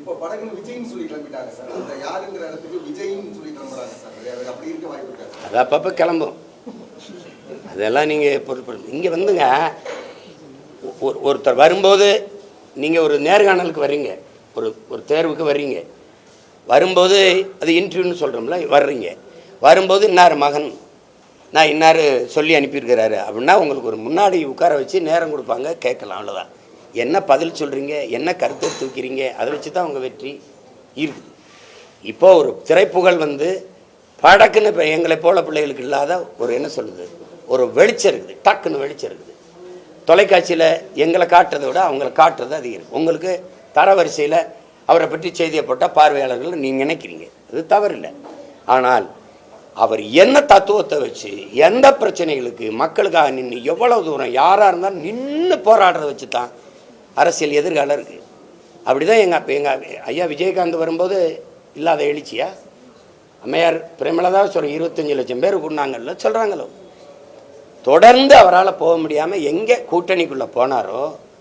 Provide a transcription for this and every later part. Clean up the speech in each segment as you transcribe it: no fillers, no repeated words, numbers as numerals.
இப்போ படகுன்னு விஜய்னு சொல்லி கிளம்பிட்டாங்க சார். அந்த யாருங்கிற இடத்துக்கு விஜய்னு சொல்லி கிளம்புறாங்க சார். அது அப்படி இருக்க வாய்ப்பு இருக்காது. அது அப்பப்போ கிளம்பும். அதெல்லாம் நீங்கள் பொருட்படுத்து. இங்கே வந்துங்க ஒருத்தர் வரும்போது நீங்கள் ஒரு நேர்காணலுக்கு வர்றீங்க, ஒரு தேர்வுக்கு வர்றீங்க. வரும்போது அது இன்டர்வியூன்னு சொல்கிறோம்ல, வர்றீங்க. வரும்போது இன்னார் மகன் நான் இன்னார் சொல்லி அனுப்பியிருக்கிறாரு அப்படின்னா உங்களுக்கு ஒரு முன்னாடி உட்கார வச்சு நேரம் கொடுப்பாங்க, கேட்கலாம். அவ்வளோதான். என்ன பதில் சொல்கிறீங்க, என்ன கருத்தை தூக்கிறீங்க, அதை வச்சு தான் அவங்க வெற்றி இருக்குது. இப்போது ஒரு திரைப்புகழ் வந்து படக்குன்னு இப்போ எங்களை போல பிள்ளைகளுக்கு இல்லாத ஒரு என்ன சொல்லுது, ஒரு வெளிச்சம் இருக்குது, டக்குன்னு வெளிச்சம் இருக்குது. தொலைக்காட்சியில் எங்களை காட்டுறதை விட அவங்கள காட்டுறது அதிகம். உங்களுக்கு தரவரிசையில் அவரை பற்றி செய்தியை போட்டால் பார்வையாளர்கள் நீங்கள் நினைக்கிறீங்க, அது தவறில்லை. ஆனால் அவர் என்ன தத்துவத்தை வச்சு எந்த பிரச்சனைகளுக்கு மக்களுக்காக நின்று எவ்வளோ தூரம் யாராக இருந்தாலும் நின்று போராடுறத வச்சு தான் அரசியல் எதிர்காலம் இருக்குது. அப்படி தான் எங்கள் ஐயா விஜயகாந்த் வரும்போது இல்லாத எழுச்சியா, அம்மையார் பிரேமலதா சொல்ற 25 லட்சம் பேர் கூடினாங்கல்ல சொல்கிறாங்களோ. தொடர்ந்து அவரால் போக முடியாமல் எங்கே கூட்டணிக்குள்ளே போனாரோ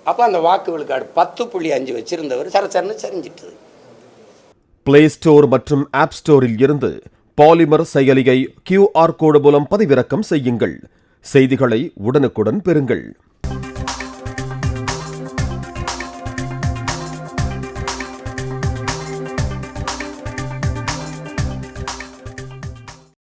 அப்போ அந்த வாக்கு விழுக்காடு 10.5 வச்சிருந்தவர் சரசரன்னு சரிஞ்சிட்டது. பிளே ஸ்டோர் மற்றும் ஆப் ஸ்டோரில் இருந்து பாலிமர் செயலியை QR கோடு மூலம் பதிவிறக்கம் செய்யுங்கள். செய்திகளை உடனுக்குடன் பெறுங்கள்.